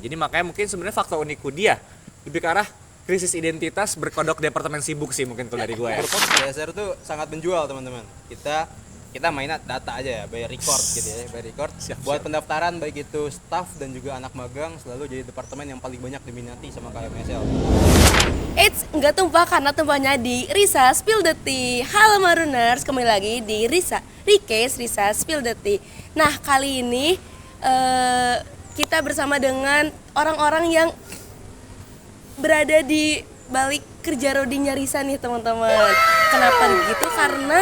Jadi makanya mungkin sebenarnya faktor unik Hudi ya lebih ke arah krisis identitas berkodok departemen sibuk sih mungkin kalau dari gue ya. Purpose CSR tuh sangat menjual teman-teman. Kita mainnya data aja ya, by record gitu ya, by record. Buat pendaftaran baik itu staff dan juga anak magang selalu jadi departemen yang paling banyak diminati sama KMSL. Eits, nggak tumpah karena tumpahnya di Risa Spill the Tea. Halo Maruners, kembali lagi di Rikes Risa Spill the Tea. Nah, kali ini kita bersama dengan orang-orang yang berada di balik kerja rodinya Risa nih teman-teman. Kenapa begitu? Karena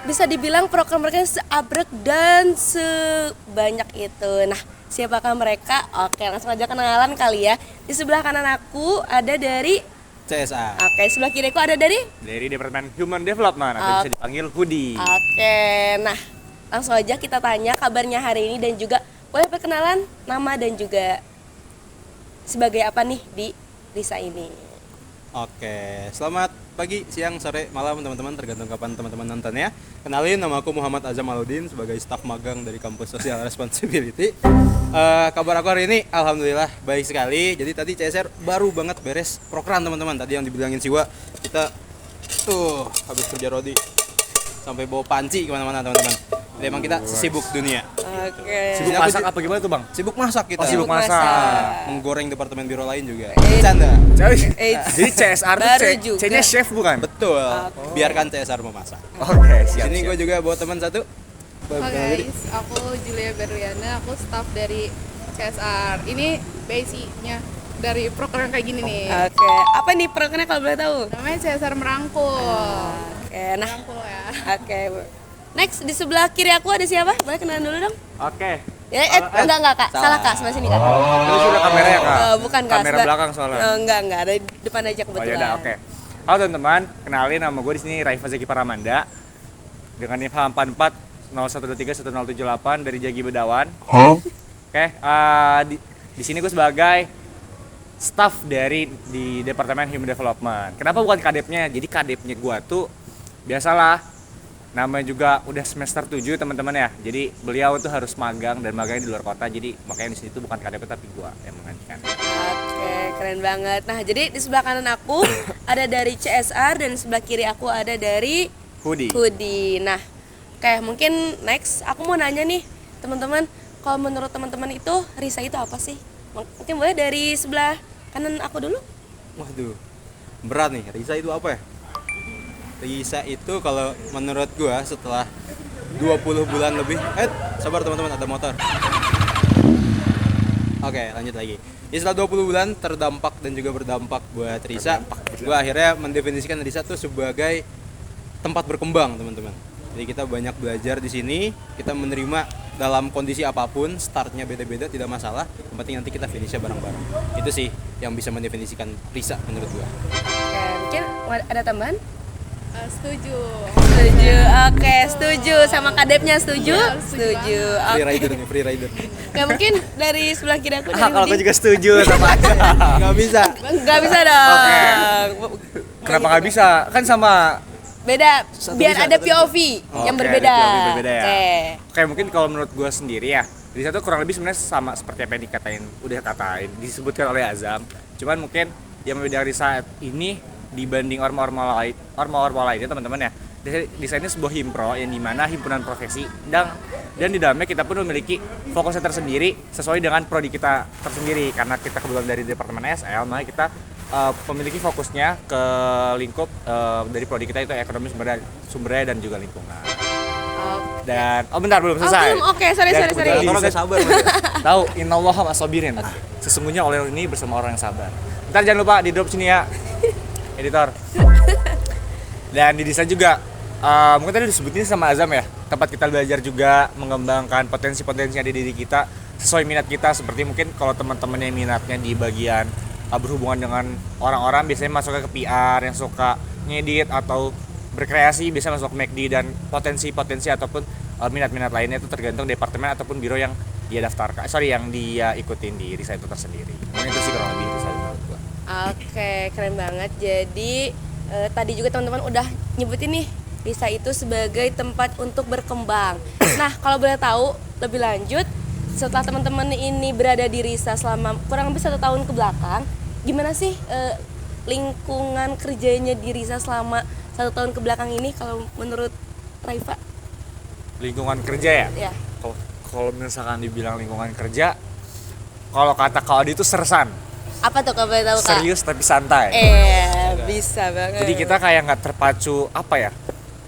bisa dibilang program mereka seabrek dan sebanyak itu. Nah, siapakah mereka? Oke, langsung aja kenalan kali ya. Di sebelah kanan aku ada dari CSR. Oke, sebelah kiriku ada dari Departemen Human Development atau bisa dipanggil Hudi. Oke, nah langsung aja kita tanya kabarnya hari ini dan juga boleh perkenalan nama dan juga sebagai apa nih di Risa ini. Oke, selamat pagi, siang, sore, malam teman-teman, tergantung kapan teman-teman nonton ya. Kenalin, nama aku Muhammad Azam Aludin sebagai staf magang dari kampus Social Responsibility. Kabar aku hari ini alhamdulillah baik sekali. Jadi tadi CSR baru banget beres program teman-teman. Tadi yang dibilangin Siwa, kita habis kerja rodi sampai bawa panci kemana-mana teman-teman. Jadi emang kita sibuk dunia. Oke. Sibuk masak apa gimana tuh bang? Sibuk masak kita. Oh, sibuk masak. Menggoreng departemen biro lain juga. Bercanda. Jadi CSR tuh Baru juga. C-nya chef bukan? Betul. Biarkan CSR memasak. Oke, siap. Sini gue juga bawa teman satu. Halo guys, aku Julia Berliana, aku staff dari CSR. Ini basic-nya dari program kayak gini nih. Oke, apa nih programnya kalau boleh tahu? Namanya CSR Merangkul. Oke, nah Merangkul ya. oke. Next di sebelah kiri aku ada siapa? Boleh kenalan dulu dong? Oke. Ya, enggak Kak, salah Kak, sebelah sini Kak. Itu sudah kameranya kak? Bukan Kak. Kamera sebelah- belakang soalnya. Enggak, ada di depan aja Oh kebetulan. yaudah, oke. Halo teman-teman, kenalin nama gue di sini Raifa Zeki Paramanda dengan NIM 44 0123 1078 dari Jagi Bedawan. Oke, di sini gue sebagai staff di Departemen Human Development. Kenapa bukan kadepnya? Jadi kadepnya gue tuh biasalah namanya juga udah semester 7 teman-teman ya. Jadi beliau tuh harus magang dan magangnya di luar kota. Jadi makanya di sini tuh bukan kadep tapi gue yang menggantikan. Oke, keren banget. Nah, jadi di sebelah kanan aku ada dari CSR dan sebelah kiri aku ada dari Hudi. Nah, oke, mungkin next aku mau nanya nih, teman-teman, kalau menurut teman-teman itu Risa itu apa sih? Mungkin boleh dari sebelah kanan aku dulu. Waduh, berat nih. Risa itu apa ya? Risa itu kalau menurut gua setelah 20 bulan lebih. Sabar teman-teman, ada motor. Oke, lanjut lagi. Jadi setelah 20 bulan terdampak dan juga berdampak buat Risa, gua akhirnya mendefinisikan Risa tuh sebagai tempat berkembang, teman-teman. Jadi kita banyak belajar di sini, kita menerima dalam kondisi apapun, startnya beda-beda tidak masalah. Yang penting nanti kita finishnya bareng-bareng. Itu sih yang bisa mendefinisikan Risa menurut gua. Oke, mungkin ada tambahan? Setuju. Setuju. Oke, setuju sama kadepnya setuju? Iya, setuju Oke. Free rider. Ya mungkin dari sebelah kiri aku dari Kalau gue Hudi. juga setuju sama aja. Nggak bisa. Nggak bisa dong. Kenapa nggak bisa? Kan sama. Beda, biar bisa, ada satu POV yang Oke, berbeda. ada POV berbeda ya. Oke. Oke, mungkin kalau menurut gue sendiri ya, di satu kurang lebih sebenarnya sama seperti apa yang disebutkan oleh Azam. Cuman mungkin yang berbeda dari saat ini dibanding orma-orma lainnya teman-teman ya. Desainnya sebuah himpro yang dimana himpunan profesi dan di dalamnya kita pun memiliki fokusnya tersendiri sesuai dengan prodi kita tersendiri. Karena kita kebetulan dari Departemen SL, maka kita memiliki fokusnya ke lingkup dari prodi kita itu ekonomi sumber daya dan juga lingkungan. Dan bentar belum selesai. Belum. Oke, sorry. Orang nggak sabar. Tahu innallaha ma'as-sabirin. Sesungguhnya orang ini bersama orang yang sabar. Ntar jangan lupa di drop sini ya. Editor. Dan di desain juga mungkin tadi disebutin sama Azam ya, tempat kita belajar juga mengembangkan potensi-potensi yang ada di diri kita sesuai minat kita. Seperti mungkin kalau teman-teman yang minatnya di bagian berhubungan dengan orang-orang, biasanya masuk ke PR, yang suka ngedit atau berkreasi biasanya masuk ke McD, dan potensi-potensi ataupun minat-minat lainnya itu tergantung departemen ataupun biro yang dia yang dia ikutin di Risa itu tersendiri. Mungkin itu sih kurang lebih Risa menurut gua. Oke, keren banget. Jadi tadi juga teman-teman udah nyebutin nih Risa itu sebagai tempat untuk berkembang. Nah, kalau boleh tahu lebih lanjut, setelah teman-teman ini berada di Risa selama kurang lebih 1 tahun ke belakang, gimana sih lingkungan kerjanya di Risa selama 1 tahun ke belakang ini kalau menurut Raifa? Lingkungan kerja ya? Ya. Kalau misalkan dibilang lingkungan kerja, kalau kata Kak Odi itu sersan. Apa tuh kalau boleh tahu Kak? Serius tapi santai. Bisa banget. Jadi kita kayak nggak terpacu apa ya?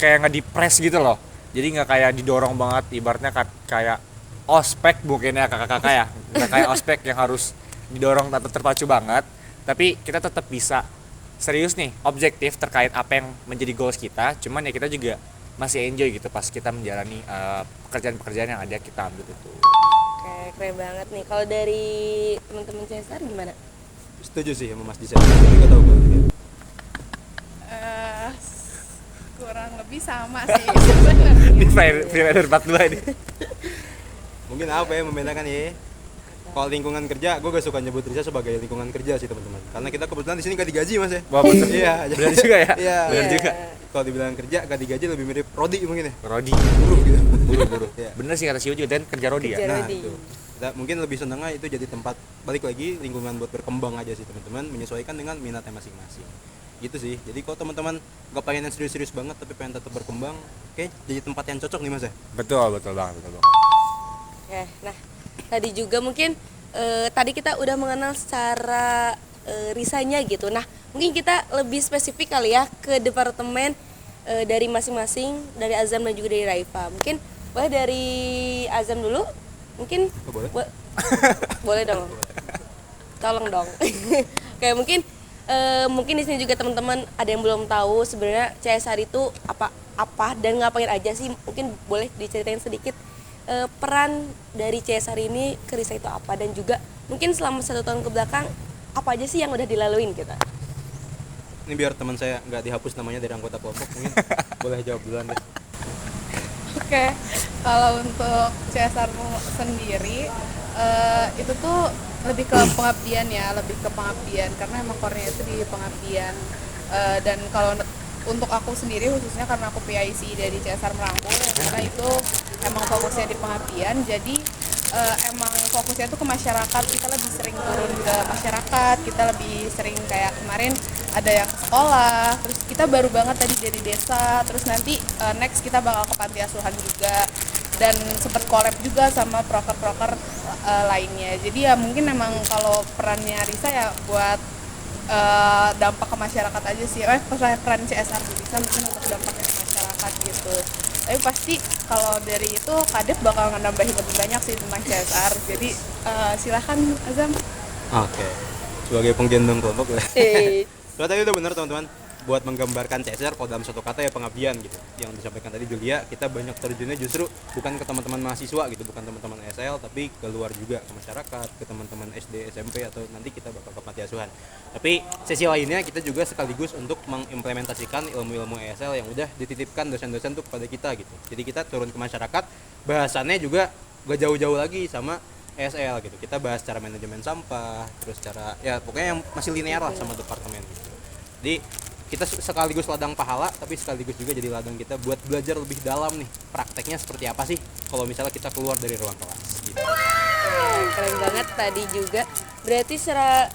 Kayak nggak dipres gitu loh. Jadi nggak kayak didorong banget. Ibaratnya kayak ospek mungkin ya kakak-kakak ya. Nggak kayak ospek yang harus didorong atau terpacu banget. Tapi kita tetap bisa serius nih, objektif terkait apa yang menjadi goals kita. Cuman ya kita juga masih enjoy gitu pas kita menjalani pekerjaan-pekerjaan yang ada kita ambil itu. Oke, keren banget nih. Kalau dari teman-teman CSR gimana? Setuju sih sama Mas Disa. Juga tahu kalau dia. Kurang lebih sama sih sebenarnya. Ini Freerider 42 ini. Mungkin apa ya membedakan ya? Kalau lingkungan kerja, gue gak suka nyebut Risa sebagai lingkungan kerja sih teman-teman. Karena kita kebetulan di sini gak digaji mas ya. Wah, bener. Iya, Bener juga ya. Iya. Bener juga. Kalau dibilang kerja gak digaji lebih mirip Rodi mungkin ya. Rodi. Buruh gitu. Buruh. Iya. Bener sih kata Sio juga dan kerja Rodi ya. Kerja. Nah, Rodi. itu. Kita mungkin lebih senangnya itu jadi tempat balik lagi lingkungan buat berkembang aja sih teman-teman, menyesuaikan dengan minatnya masing-masing. Gitu sih. Jadi kalau teman-teman gak pengen yang serius-serius banget tapi pengen tetap berkembang, kayak jadi tempat yang cocok nih mas ya. Betul banget. Oke, nah tadi juga mungkin tadi kita udah mengenal secara Risanya gitu. Nah mungkin kita lebih spesifik kali ya ke departemen dari masing-masing, dari Azam dan juga dari Raifa. Mungkin boleh dari Azam dulu? Mungkin Oh, boleh. boleh dong. Tolong dong. Kayak mungkin di sini juga teman-teman ada yang belum tahu sebenarnya CSR itu apa dan ngapain aja sih. Mungkin boleh diceritain sedikit peran dari CSR ini ke Risa itu apa, dan juga mungkin selama 1 tahun ke belakang apa aja sih yang udah dilaluin kita. Ini biar teman saya nggak dihapus namanya dari anggota kelompok mungkin boleh jawab duluan deh. Oke, kalau untuk CSR sendiri itu tuh lebih ke pengabdian ya, karena emang core-nya itu di pengabdian. Dan kalau untuk aku sendiri khususnya karena aku PIC dari CSR Merangkul, karena itu emang fokusnya di pengabdian, jadi emang fokusnya tuh ke masyarakat. Kita lebih sering turun ke masyarakat, kita lebih sering kayak kemarin ada yang ke sekolah, terus kita baru banget tadi dari desa, terus nanti next kita bakal ke panti asuhan juga, dan sempat collab juga sama proker-proker lainnya. Jadi ya mungkin emang kalau perannya Risa ya buat dampak ke masyarakat aja sih. Peran CSR bisa mungkin untuk dampaknya ke masyarakat gitu. Tapi pasti kalau dari itu Kadep bakal nambahin lebih banyak sih tentang CSR. Jadi silahkan Azam. Oke. Sebagai penggendong kelompok ya. Tadi udah benar teman-teman. Buat menggambarkan CSR kalau dalam satu kata ya pengabdian gitu. Yang disampaikan tadi Julia, kita banyak terjunnya justru bukan ke teman-teman mahasiswa gitu, bukan teman-teman SL, tapi ke luar juga, ke masyarakat, ke teman-teman SD, SMP, atau nanti kita bakal ke panti asuhan. Tapi sesi lainnya kita juga sekaligus untuk mengimplementasikan ilmu-ilmu ESL yang udah dititipkan dosen-dosen tuh kepada kita gitu. Jadi kita turun ke masyarakat, bahasannya juga gak jauh-jauh lagi sama ESL gitu. Kita bahas cara manajemen sampah, terus cara ya pokoknya yang masih linear lah sama departemen gitu. Jadi kita sekaligus ladang pahala, tapi sekaligus juga jadi ladang kita buat belajar lebih dalam nih prakteknya seperti apa sih kalau misalnya kita keluar dari ruang kelas gitu. Keren banget tadi juga. Berarti secara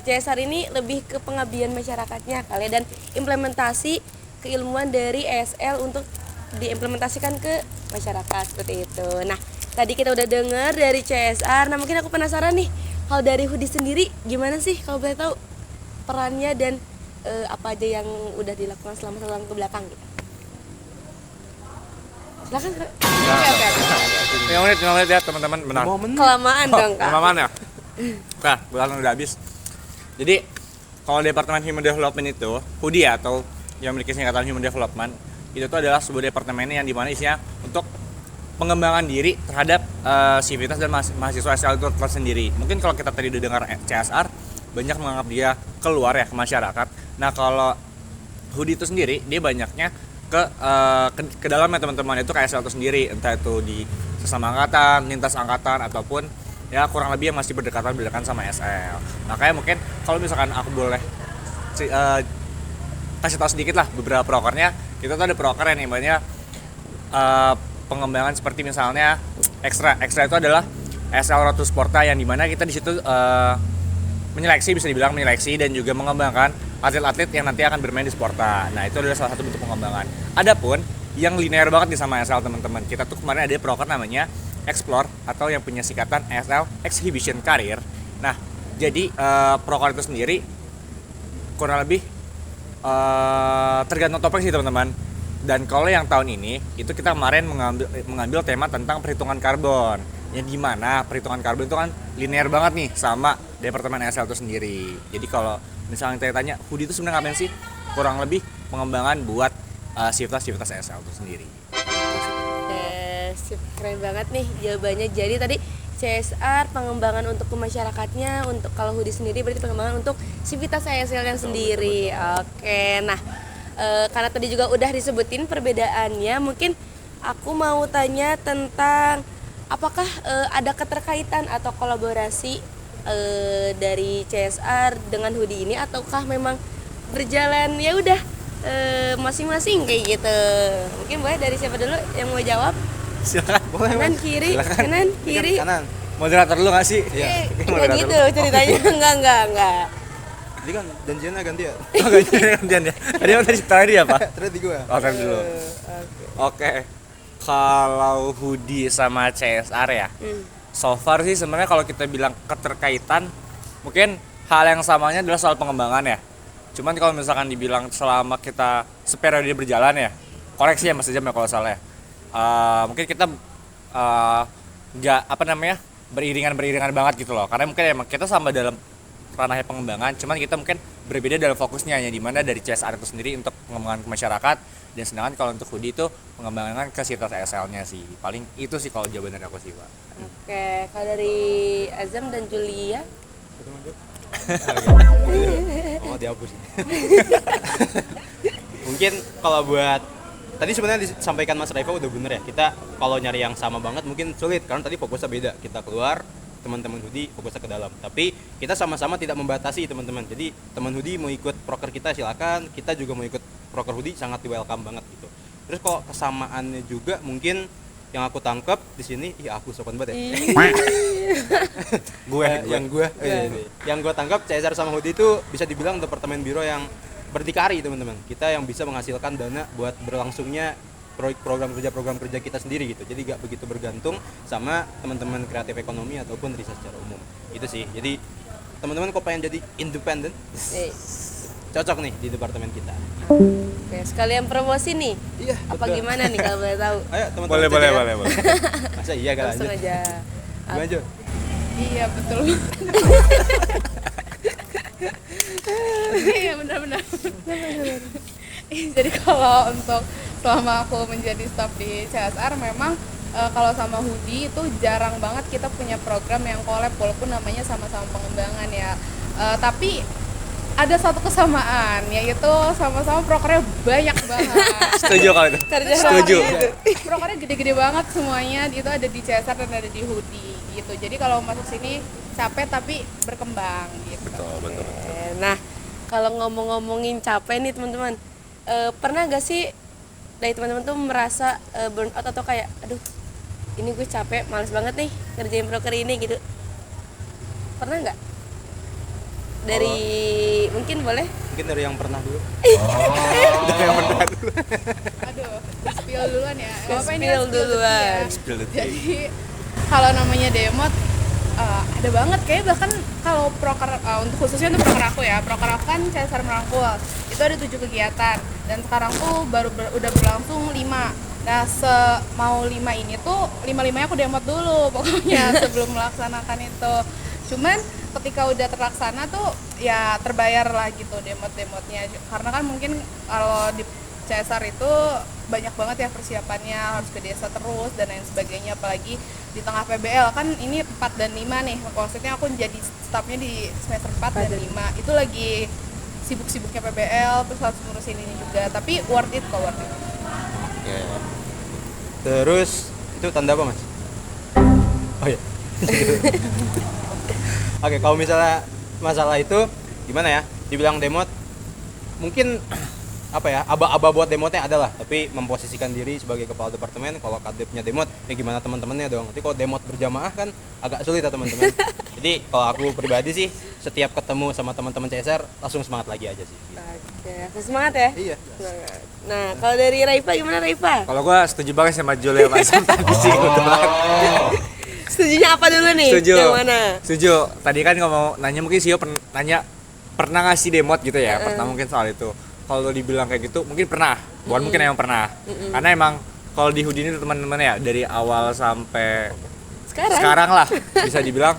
CSR ini lebih ke pengabdian masyarakatnya kali ya, dan implementasi keilmuan dari ESL untuk diimplementasikan ke masyarakat seperti itu. Nah tadi kita udah dengar dari CSR. Nah mungkin aku penasaran nih, kalau dari Hudi sendiri gimana sih kalau boleh tahu perannya dan apa aja yang udah dilakukan selama 1 tahun ke belakang gitu. Silakan. Oke. 5 menit ya teman-teman, benar. Kelamaan dong Kak. Kelamaan ya? Nah, bulan udah habis. Jadi, kalau Departemen Human Development itu, HUDI ya, atau yang memiliki singkatan Human Development, itu tuh adalah sebuah departemen yang dimana isinya untuk pengembangan diri terhadap sivitas dan mahasiswa SL itu tersendiri. Mungkin kalau kita tadi udah dengar CSR, banyak menganggap dia keluar ya ke masyarakat. Nah kalau HUDI itu sendiri, dia banyaknya ke dalamnya teman-teman, itu kayak SL itu sendiri, entah itu di sesama angkatan, lintas angkatan, ataupun ya kurang lebih yang masih berdekatan sama SL. Makanya mungkin kalau misalkan aku boleh kasih tahu sedikit lah beberapa prokernya. Kita tuh ada proker yang namanya pengembangan seperti misalnya ekstra itu adalah SL Road to Sporta yang dimana kita di situ bisa dibilang menyeleksi dan juga mengembangkan atlet-atlet yang nanti akan bermain di Sporta. Nah, itu adalah salah satu bentuk pengembangan. Adapun yang linear banget nih sama SL teman-teman. Kita tuh kemarin ada proker namanya Explore atau yang punya singkatan SL Exhibition Career. Nah, jadi proker itu sendiri kurang lebih tergantung topik sih teman-teman. Dan kalau yang tahun ini itu kita kemarin mengambil tema tentang perhitungan karbon. Yang dimana perhitungan karbon itu kan linear banget nih sama Departemen SL itu sendiri. Jadi kalau misalnya tanya Hoodie itu sebenarnya ngapain sih? Kurang lebih pengembangan buat sivitas SL itu sendiri. Sip, keren banget nih jawabannya. Jadi tadi CSR pengembangan untuk masyarakatnya, untuk kalau Hoodie sendiri berarti pengembangan untuk sivitas ASL yang sendiri. Oke, nah karena tadi juga udah disebutin perbedaannya, mungkin aku mau tanya tentang apakah ada keterkaitan atau kolaborasi dari CSR dengan Hoodie ini, ataukah memang berjalan ya udah masing-masing kayak gitu. Mungkin boleh dari siapa dulu yang mau jawab? Silakan. Boleh, Kanan Mas. kiri, Silakan. kanan kiri. Kanan. Moderator dulu nggak sih? Nggak gitu ceritanya. Enggak. Jadi kan janjiannya ganti ya. Oh, gantian ya. Tadi yang tadi tadi apa? Terus di gua. Oh, tadi dulu. Oke. Kalau Hoodie sama CSR ya. So far sih sebenarnya kalau kita bilang keterkaitan, mungkin hal yang samanya adalah soal pengembangan ya. Cuman kalau misalkan dibilang selama kita seperiode berjalan ya, koreksi ya Mas Jam ya kalau salah ya. Mungkin kita nggak beriringan banget gitu loh. Karena mungkin emang kita sama dalam ranahnya pengembangan, cuman kita mungkin berbeda dalam fokusnya, yang dimana dari CSR itu sendiri untuk pengembangan ke masyarakat, dan sedangkan kalau untuk Hoodie itu pengembangan ke sivitas ASL-nya sih. Paling itu sih kalau jawaban dari aku sih, Pak. Oke, kalau dari Azam dan Julia? Oh, dihapus. Mungkin kalau buat tadi sebenarnya disampaikan Mas Raifa udah bener ya. Kita kalau nyari yang sama banget mungkin sulit karena tadi fokusnya beda. Kita keluar, teman-teman Hoodie fokusnya ke dalam. Tapi kita sama-sama tidak membatasi teman-teman. Jadi teman Hoodie mau ikut proker kita silakan, kita juga mau ikut proker Hoodie sangat di welcome banget gitu. Terus kalau kesamaannya juga mungkin yang aku tangkap di sini, aku sopan banget ya. Yang gue tangkap CSR sama Hoodie itu bisa dibilang departemen biro yang berdikari teman-teman. Kita yang bisa menghasilkan dana buat berlangsungnya program kerja kita sendiri gitu. Jadi gak begitu bergantung sama teman-teman kreatif ekonomi ataupun riset secara umum. Itu sih. Jadi teman-teman kok pengen jadi independen? Cocok nih di departemen kita. Oke, sekalian promosi nih. Iya. Apa betul. gimana nih kalau boleh tahu? Ayo teman-teman. Boleh. Masa iya kan Langsung aja. aja. Gimana Jo? Iya betul. Iya benar-benar. Jadi kalau untuk selama aku menjadi staff di CSR memang kalau sama Hoodie itu jarang banget kita punya program yang collab walaupun namanya sama-sama pengembangan ya. Tapi ada satu kesamaan yaitu sama-sama prokernya banyak banget. Setuju kalau itu. Setuju. Prokernya gede-gede banget semuanya, itu ada di CSR dan ada di Hoodie gitu. Jadi kalau masuk sini capek tapi berkembang gitu. Betul. Nah, kalau ngomongin capek nih teman-teman, pernah gak sih dari teman-teman tuh merasa burnout atau kayak, aduh, ini gue capek, males banget nih ngerjain proker ini gitu? Pernah nggak? Dari mungkin boleh? Mungkin dari yang pernah dulu. Aduh, spill duluan ya. Apa ini Spill kan duluan. Spill the tea. Jadi kalau namanya demot ada banget kayak bahkan kalau proker untuk khususnya untuk proker aku ya. Proker aku kan CSR Merangkul. Itu ada 7 kegiatan dan sekarang tuh udah berlangsung 5. Nah, mau 5 ini tuh 5-5-nya aku demot dulu pokoknya sebelum melaksanakan itu. Cuman ketika udah terlaksana tuh ya terbayar lah gitu demot-demotnya, karena kan mungkin kalau di CSR itu banyak banget ya persiapannya, harus ke desa terus dan lain sebagainya, apalagi di tengah PBL kan ini 4 dan 5 nih, maksudnya aku jadi stafnya di semester 4 dan 5 itu lagi sibuk-sibuknya PBL terus harus ngurusin ini juga, tapi worth it kok, worth it. Oke. Terus itu tanda apa Mas? Oh iya. Oke, kalau misalnya masalah itu gimana ya? Dibilang demot, mungkin apa ya, aba-aba buat demotnya adalah, tapi memposisikan diri sebagai kepala departemen, kalau kadepnya demot ya gimana teman-temannya dong. Nanti kalau demot berjamaah kan agak sulit ya teman-teman. Jadi kalau aku pribadi sih setiap ketemu sama teman-teman CSR langsung semangat lagi aja sih. Oke, langsung semangat ya. Iya. Semangat. Nah, kalau dari Raifa gimana Raifa? Kalau gua setuju banget sama Julia Mas tadi sih kebetulan. Setujunya apa dulu nih? Setuju. Yang mana? Setuju. Tadi kan ngomong nanya mungkin Sio nanya pernah ngasih demot gitu ya. Pernah mungkin soal itu. Kalau dibilang kayak gitu mungkin pernah. Bukan mungkin emang pernah. Karena emang kalau di Houdini tuh teman-teman ya dari awal sampai sekarang lah bisa dibilang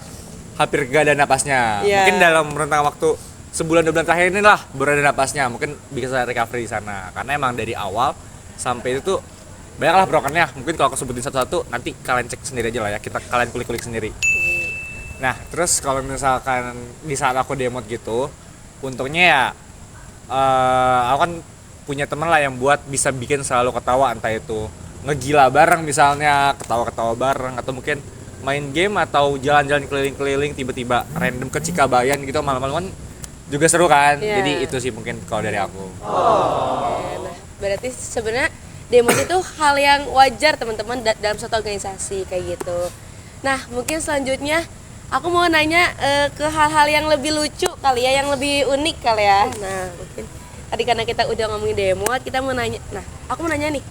hampir gak ada napasnya. Iya. Mungkin dalam rentang waktu sebulan 2 bulan terakhir ini lah baru ada napasnya. Mungkin bisa recovery di sana. Karena emang dari awal sampai itu tuh banyak lah brokernya. Mungkin kalau aku sebutin satu-satu nanti kalian cek sendiri aja lah ya. Kalian kulik-kulik sendiri. Nah terus kalau misalkan di saat aku demot gitu, untungnya ya aku kan punya teman lah yang buat bisa bikin selalu ketawa, entah itu ngegila bareng misalnya, ketawa-ketawa bareng, atau mungkin main game atau jalan-jalan keliling-keliling tiba-tiba random ke Cikabayan gitu malam-malam kan juga seru kan. Iya. Jadi itu sih mungkin kalau dari aku. Oke, nah berarti sebenarnya demo itu hal yang wajar teman-teman dalam suatu organisasi kayak gitu. Nah mungkin selanjutnya aku mau nanya ke hal-hal yang lebih lucu kali ya, yang lebih unik kali ya. Nah mungkin tadi karena kita udah ngomongin demo, kita mau nanya. Nah aku mau nanya nih,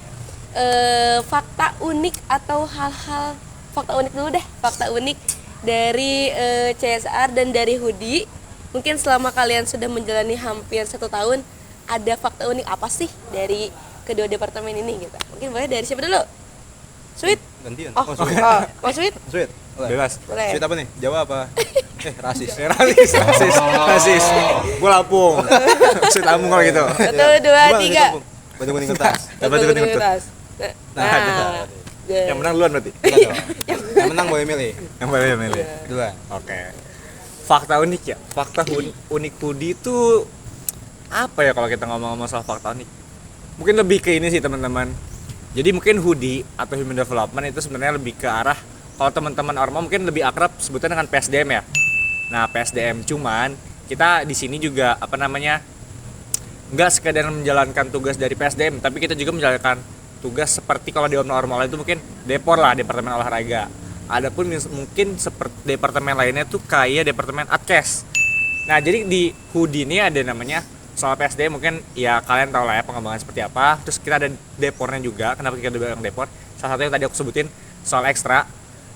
fakta unik atau hal-hal, fakta unik dulu deh, fakta unik dari CSR dan dari Hoodie. Mungkin selama kalian sudah menjalani hampir 1 tahun, ada fakta unik apa sih dari kedua departemen ini gitu? Mungkin boleh dari siapa dulu? Sweet? Gantian. Oh, Sweet. Mau Sweet? Sweet. Boleh. Bebas. Boleh. Sweet apa nih? Jawa apa? Rasis. Rasis. Gue Lampung. Maksud Lampung kalau gitu. 1, 2, 3. Batu kuning kertas. Dapat juga kertas. Nah, Yang menang duluan berarti. Enggak dong. Yang menang boleh milih. Yang boleh milih. Duluan. Oke. Fakta unik ya. Fakta unik Hoodie itu apa ya kalau kita ngomong-ngomong soal fakta unik? Mungkin lebih ke ini sih teman-teman. Jadi mungkin Hoodie atau Human Development itu sebenarnya lebih ke arah, kalau teman-teman Orma mungkin lebih akrab sebutnya dengan PSDM ya. Nah PSDM, cuman kita di sini juga nggak sekedar menjalankan tugas dari PSDM, tapi kita juga menjalankan tugas seperti kalau di Orma itu mungkin Depor lah, Departemen Olahraga. Adapun mungkin seperti departemen lainnya tuh kayak Departemen Adkes. Nah jadi di Hoodie ini ada namanya soal PSDM, mungkin ya kalian tahu lah ya pengembangan seperti apa. Terus kita ada Depornya juga. Kenapa kita bilang Depor? Salah satu yang tadi aku sebutin soal ekstra.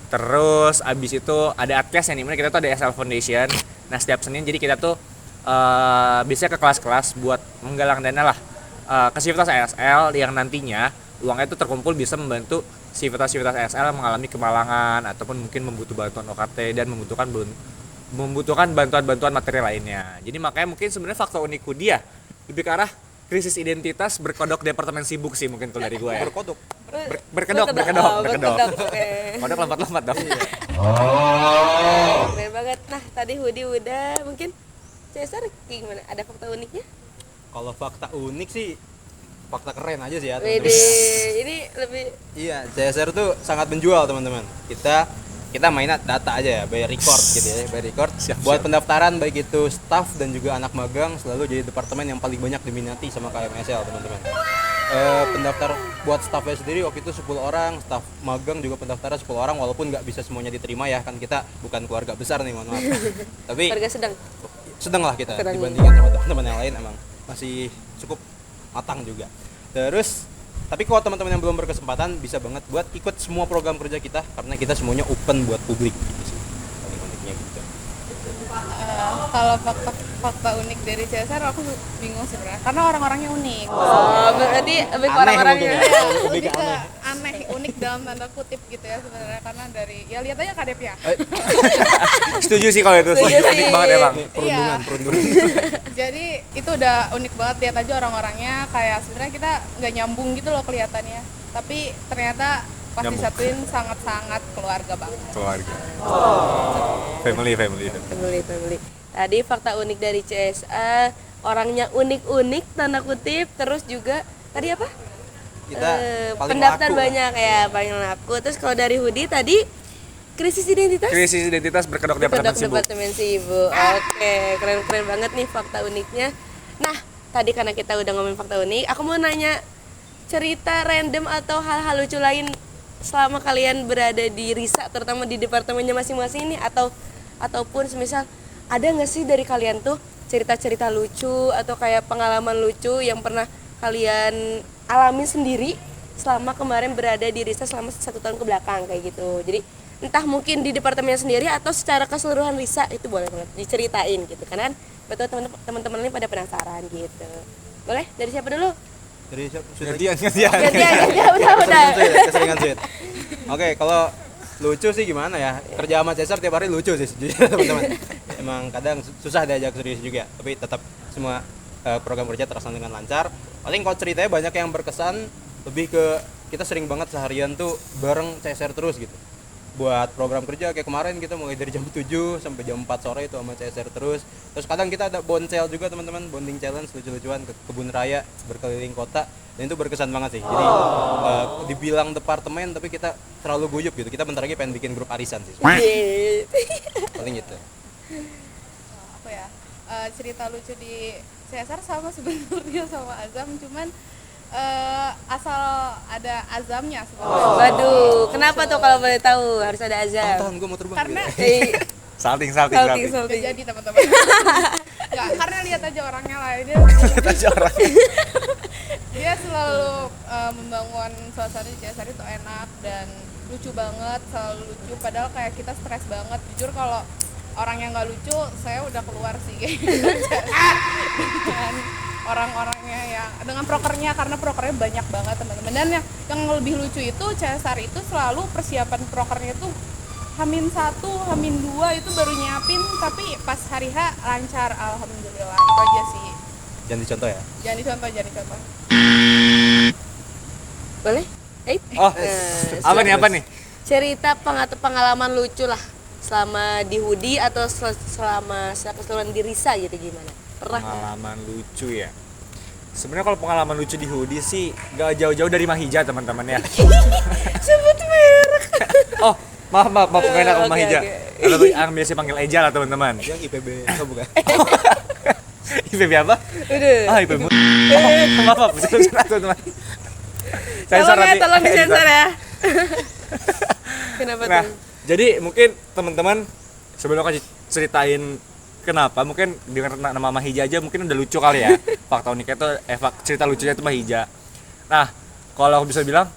Terus abis itu ada Adkes yang dimana kita tuh ada SL Foundation. Nah setiap Senin jadi kita tuh biasanya ke kelas-kelas buat menggalang dana lah ke Sivitas ASL yang nantinya uangnya itu terkumpul bisa membantu Sivitas ASL mengalami kemalangan ataupun mungkin membutuhkan bantuan OKT dan membutuhkan bantuan-bantuan materi lainnya. Jadi makanya mungkin sebenarnya fakta unik dia lebih ke arah krisis identitas berkodok departemen sibuk sih mungkin kalau dari gue ya. Berkodok. Berkedok. Oke. Kodok lompat-lompat dong. Keren banget. Nah tadi Hoodie udah, mungkin CSR gimana? Ada fakta uniknya? Kalau fakta unik sih fakta keren aja sih ya Wede, teman-teman. ini lebih Iya, CSR tuh sangat menjual teman-teman. Kita mainan data aja ya, by record gitu ya, by record. Buat pendaftaran baik itu staff dan juga anak magang selalu jadi departemen yang paling banyak diminati sama KMSL teman-teman. Pendaftar buat staffnya sendiri waktu itu 10 orang, staff magang juga pendaftaran 10 orang, walaupun nggak bisa semuanya diterima ya, kan kita bukan keluarga besar nih, mohon maaf. Tapi harga sedang. lah kita Sedang. dibandingkan sama teman-teman yang lain, emang masih cukup matang juga. Terus tapi kalau teman-teman yang belum berkesempatan bisa banget buat ikut semua program kerja kita karena kita semuanya open buat publik gitu sih. Paling uniknya gitu. Kalau fakta unik dari CSR aku bingung sebenarnya karena orang-orangnya unik. Oh, berarti lebih ke Aneh orang-orangnya. mungkin ya. Lebih ke aneh, unik dalam tanda kutip gitu ya sebenarnya, karena dari ya lihat aja Kadep ya. Setuju sih kalau itu. Setuju Unik sih. banget emang. Perundungan. Jadi itu udah unik banget, lihat aja orang-orangnya kayak sebenarnya kita nggak nyambung gitu loh kelihatannya. Tapi ternyata pas Nyambung. disatuin sangat-sangat keluarga banget. Keluarga. Family. Family. Tadi fakta unik dari CSA, orangnya unik-unik tanda kutip, terus juga tadi apa? Kita paling pendaftar laku. banyak ya, paling laku. Terus kalau dari Hoodie tadi krisis identitas? Krisis identitas berkedok departemen sibuk. Departemen sibuk. Oke, keren-keren banget nih fakta uniknya. Nah, tadi karena kita udah ngomongin fakta unik, aku mau nanya cerita random atau hal-hal lucu lain selama kalian berada di Risa, terutama di departemennya masing-masing ini, ataupun semisal ada nggak sih dari kalian tuh cerita-cerita lucu atau kayak pengalaman lucu yang pernah kalian alami sendiri selama kemarin berada di Risa selama 1 tahun ke belakang kayak gitu. Jadi entah mungkin di departemen sendiri atau secara keseluruhan Risa, itu boleh banget diceritain gitu kan, betul teman-teman ini pada penasaran gitu. Boleh dari siapa dulu? Dari siapa? Gantian. Gantian, udah. Keseringan sweet. Oke, kalau lucu sih gimana ya? Kerja sama Cesar tiap hari lucu sih sejujurnya teman-teman. Emang kadang susah diajak serius juga, tapi tetap semua program kerja terlaksana dengan lancar. Paling kalau ceritanya banyak yang berkesan, lebih ke kita sering banget seharian tuh bareng Cesar terus gitu. Buat program kerja kayak kemarin kita mulai dari jam 7 sampai jam 4 sore itu sama CSR terus. Terus kadang kita ada bonsel juga teman-teman, bonding challenge lucu-lucuan ke kebun raya berkeliling kota, dan itu berkesan banget sih. Jadi dibilang departemen tapi kita terlalu guyup gitu. Kita bentar lagi pengen bikin grup arisan sih. Paling gitu. Apa ya, cerita lucu di CSR sama sebenarnya sama Azam, cuman asal ada azamnya sebenarnya. Waduh, kenapa tuh kalau boleh tahu harus ada azab? Tahan gue mau terbang. Karena Salting. Salting. jadi teman-teman. Nggak, karena lihat aja orangnya lah, dia selalu membangun suasana di CSR itu enak dan lucu banget, selalu lucu. Padahal kayak kita stres banget. Jujur kalau orang yang nggak lucu, saya udah keluar sih kayak gitu. Dan orang-orangnya yang dengan prokernya, karena prokernya banyak banget teman-teman. Dan yang lebih lucu itu CSR itu selalu persiapan prokernya itu H-1, H-2 itu baru nyiapin, tapi pas hari H lancar, alhamdulillah. Itu aja sih. Jangan dicontoh ya. Jangan dicontoh. Boleh? Apa nih? Cerita atau pengalaman lucu lah selama di Hudi atau selama keseluruhan di Risa gitu, gimana? Pernah? Pengalaman lucu ya. Sebenarnya kalau pengalaman lucu di Hudi sih gak jauh-jauh dari Mahija teman-teman ya. Sebut merek. Oh, maaf bukan enak Oke, Mahija. oke. Kalau yang biasa panggil Eja lah teman-teman. Yang IPB itu bukan. IPB apa? Udah. IPB. Maaf, bisa teman-teman. Tolong disensor ya. Kenapa Nah, tuh? jadi mungkin teman-teman sebelum aku ceritain kenapa, mungkin dengan nama Mahija aja mungkin udah lucu kali ya. Fakta uniknya tuh cerita lucunya itu Mahija. Nah, kalau aku bisa bilang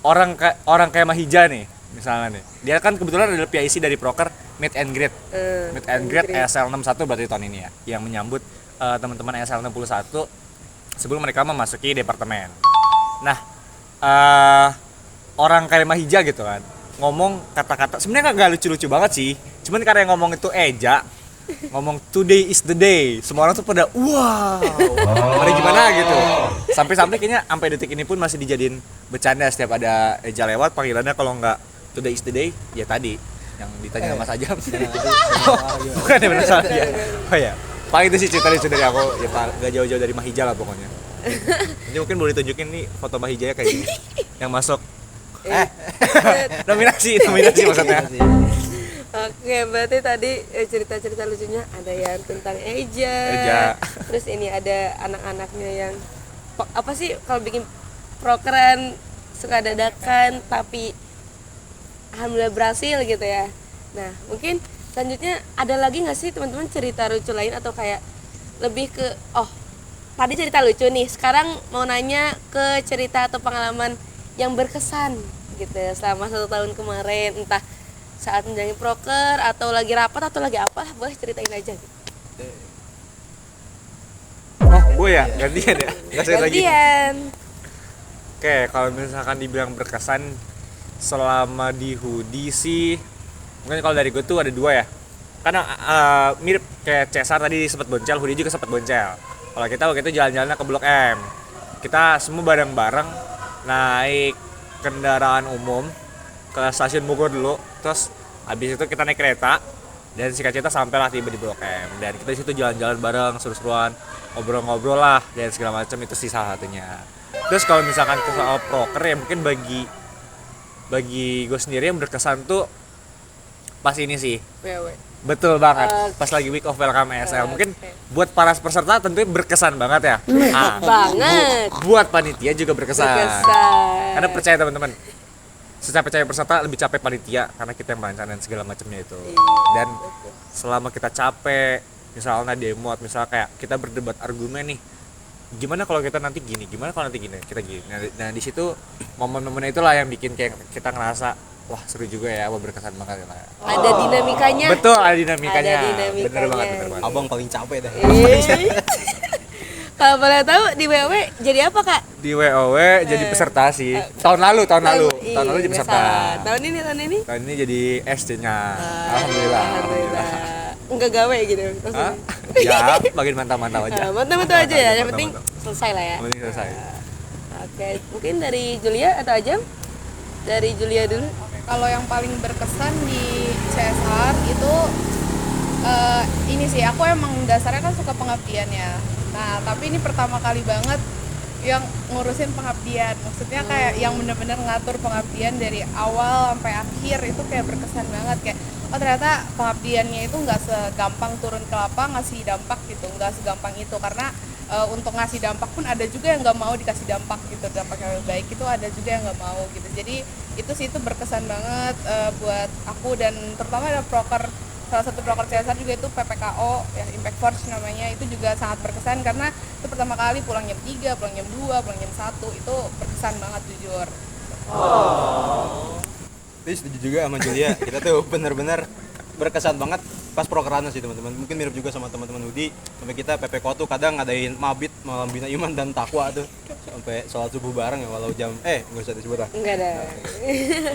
orang kayak Mahija nih, misalnya nih. Dia kan kebetulan adalah PIC dari proker Meet and Greet. Meet and Greet ESL 61 berarti tahun ini ya, yang menyambut teman-teman ESL 61 sebelum mereka memasuki departemen. Nah, orang kayak Mahija gitu kan ngomong kata-kata sebenarnya nggak lucu-lucu banget sih, cuman karena yang ngomong itu Eja, ngomong today is the day, semua orang tuh pada wow, pada gimana gitu, sampai kayaknya sampai detik ini pun masih dijadiin bercanda setiap ada Eja lewat, panggilannya kalau nggak today is the day ya tadi yang ditanya sama Mas Ajam. Bukan ya, benar salah ya. Oh ya, paling itu sih cerita lucu dari aku ya, nggak jauh-jauh dari Mahija lah pokoknya. Ini mungkin boleh tunjukin nih foto Mahijanya kayak gini yang masuk nominasi maksudnya. Oke, berarti tadi cerita-cerita lucunya ada yang tentang Eja. Terus ini ada anak-anaknya yang apa sih kalau bikin prokeran suka dadakan tapi alhamdulillah berhasil gitu ya. Nah, mungkin selanjutnya ada lagi nggak sih teman-teman cerita lucu lain atau kayak lebih ke tadi cerita lucu nih, sekarang mau nanya ke cerita atau pengalaman yang berkesan gitu selama 1 tahun kemarin, entah saat menjalani proker atau lagi rapat atau lagi apa, boleh ceritain aja gitu. Oh, gue ya, gantian ya? Nggak saya lagi. Gantian. Oke, kalau misalkan dibilang berkesan selama di Hudi sih, mungkin kalau dari gue tuh ada 2 ya. Karena mirip kayak Cesar tadi sempat boncel, Hudi juga sempat boncel. Kalau kita waktu itu jalan-jalannya ke Blok M, kita semua bareng-bareng naik kendaraan umum ke stasiun Bogor dulu, terus habis itu kita naik kereta dan singkat cerita sampailah tiba di Blok M, dan kita di situ jalan-jalan bareng, seru-seruan, ngobrol-ngobrol lah dan segala macam, itu sih salah satunya. Terus kalau misalkan ke soal proker ya, mungkin bagi gue sendiri yang berkesan tuh pas ini sih, Betul banget. Pas lagi week of welcome ESL. Mungkin buat para peserta tentunya berkesan banget ya. Banget. Buat panitia juga berkesan. Berkesan. Karena percaya teman-teman, secapek-capek peserta lebih capek panitia karena kita yang merancang dan segala macamnya itu. Dan selama kita capek, misalnya demo, misalnya kayak kita berdebat argumen nih, gimana kalau kita nanti gini, gimana kalau nanti gini, kita gini. Nah di situ momen-momen itulah yang bikin kayak kita ngerasa wah seru juga ya, wah berkesan banget ya. Ada dinamikanya. Betul, ada dinamikanya. Ada dinamikanya. Bener banget, bener banget. Abang paling capek dah. Kalau boleh tahu di WW jadi apa kak? Di WOW jadi peserta sih. Tahun lalu Iya, jadi nggak peserta. salah. Tahun ini Tahun ini jadi SC-nya. Alhamdulillah. Enggak gawe gitu. Hah? Ya, bagian mantap-mantap aja. Mantap-mantap aja ya. Yang penting Mantap-mantap. selesai lah ya. Mending selesai. Oke, mungkin dari Julia atau Ajam? Dari Julia dulu. Kalau yang paling berkesan di CSR itu ini sih, aku emang dasarnya kan suka pengabdian ya. Nah tapi ini pertama kali banget yang ngurusin pengabdian, maksudnya kayak yang bener-bener ngatur pengabdian dari awal sampai akhir. Itu kayak berkesan banget, kayak oh ternyata pengabdiannya itu nggak segampang turun ke lapang ngasih dampak gitu, nggak segampang itu. Karena untuk ngasih dampak pun ada juga yang nggak mau dikasih dampak gitu, dampak yang lebih baik itu ada juga yang nggak mau gitu. Jadi itu sih, itu berkesan banget buat aku, dan terutama ada proker, salah satu proker CSR juga itu PPKO ya, Impact Force namanya. Itu juga sangat berkesan karena itu pertama kali pulang jam 3, pulang jam 2, pulang jam 1, itu berkesan banget jujur. Tapi setuju juga sama Julia, kita tuh benar-benar berkesan banget pas prokerana sih teman-teman. Mungkin mirip juga sama teman-teman Udi, sampai kita PPKO tuh kadang ngadain mabit malam bina iman dan takwa tuh sampai sholat subuh bareng ya, walau jam nggak usah disebut lah. Enggak ada.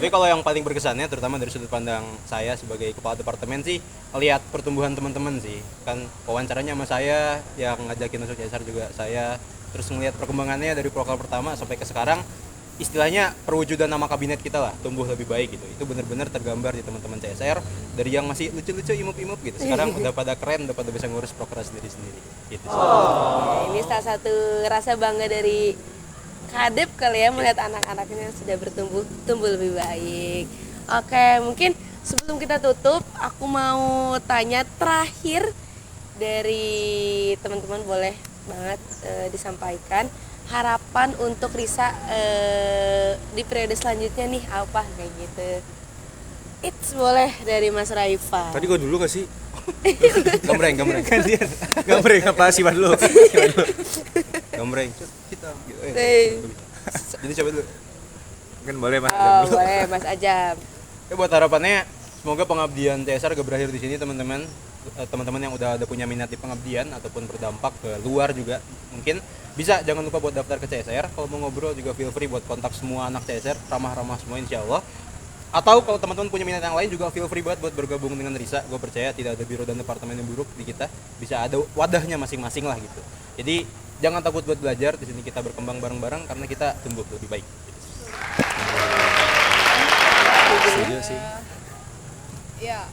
Tapi kalau yang paling berkesannya terutama dari sudut pandang saya sebagai kepala departemen sih, lihat pertumbuhan teman-teman sih. Kan wawancaranya sama saya, yang ngajakin masuk CSR juga saya, terus ngelihat perkembangannya dari proker pertama sampai ke sekarang. Istilahnya perwujudan nama kabinet kita lah tumbuh lebih baik gitu. Itu benar-benar tergambar di teman-teman CSR, dari yang masih lucu-lucu imup-imup gitu, sekarang udah pada keren, udah pada bisa ngurus proker sendiri-sendiri gitu sih. Ini salah satu rasa bangga dari Kadep kali ya, melihat anak-anaknya sudah tumbuh lebih baik. Oke, mungkin sebelum kita tutup, aku mau tanya terakhir dari teman-teman, boleh banget disampaikan harapan untuk Risa di periode selanjutnya nih apa kayak gitu. It's boleh dari Mas Raifa. Tadi gua dulu gak sih? Gambreng Gantian. Gambreng apa sih dulu? gambreng kita gitu. Jadi coba dulu. Mungkin boleh Mas. Oh, boleh Mas Ajam. Buat harapannya semoga pengabdian CSR gak berakhir di sini teman-teman. Teman-teman yang udah ada punya minat di pengabdian ataupun berdampak ke luar juga mungkin bisa, jangan lupa buat daftar ke CSR. Kalau mau ngobrol juga feel free buat kontak semua anak CSR, ramah-ramah semua insyaallah. Atau kalau teman-teman punya minat yang lain juga feel free buat bergabung dengan Risa. Gue percaya tidak ada biro dan departemen yang buruk di kita, bisa ada wadahnya masing-masing lah gitu. Jadi jangan takut buat belajar, di sini kita berkembang bareng-bareng karena kita tumbuh lebih baik. Setuju sih. Ya,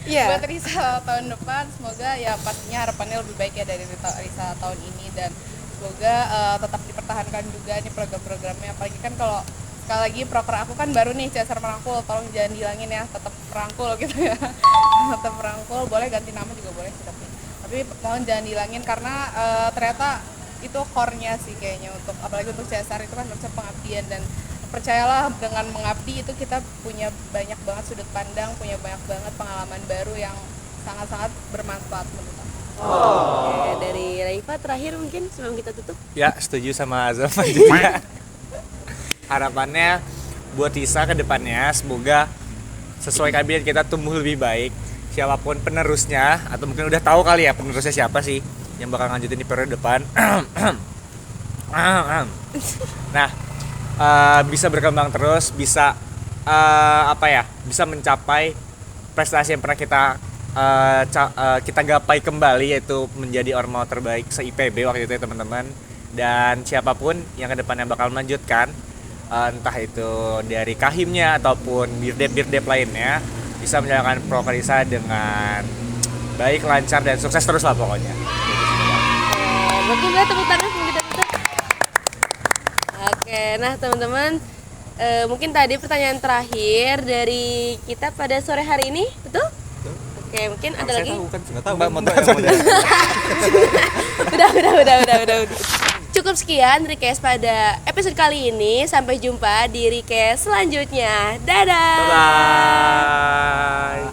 Iya. buat Risa tahun depan semoga ya pastinya harapannya lebih baik ya dari Risa tahun ini, dan semoga tetap dipertahankan juga nih program-programnya. Apalagi kan kalau sekali lagi proker aku kan baru nih, CSR Merangkul, tolong jangan dihilangin ya, tetap Merangkul gitu ya. Tetap Merangkul, boleh ganti nama juga boleh sih, tapi mohon jangan dihilangin karena ternyata itu core-nya sih kayaknya, untuk apalagi untuk CSR itu kan harusnya pengabdian, dan percayalah dengan mengabdi itu kita punya banyak banget sudut pandang, punya banyak banget pengalaman baru yang sangat-sangat bermanfaat menurut aku. Oke, dari Raifa terakhir mungkin sebelum kita tutup. Ya, setuju sama Azam juga. Harapannya buat Risa ke depannya semoga sesuai kabinet kita tumbuh lebih baik. Siapapun penerusnya, atau mungkin udah tahu kali ya penerusnya siapa sih yang bakal lanjutin di periode depan. Nah, bisa berkembang terus, bisa bisa mencapai prestasi yang pernah kita gapai kembali, yaitu menjadi ormawa terbaik se-IPB waktu itu ya teman-teman. Dan siapapun yang kedepannya bakal melanjutkan, entah itu dari kahimnya ataupun birdep lainnya, bisa menjalankan proker Risa dengan baik, lancar, dan sukses terus lah pokoknya. Mungkin boleh tepuk tangan sebelum kita tutup. Oke, nah teman-teman, Mungkin tadi pertanyaan terakhir dari kita pada sore hari ini, betul? Oke, mungkin ada lagi. Nggak tahu Mbak kan, mau Mbak tahu yang yang Udah. Cukup sekian request pada episode kali ini. Sampai jumpa di request selanjutnya. Dadah. Bye.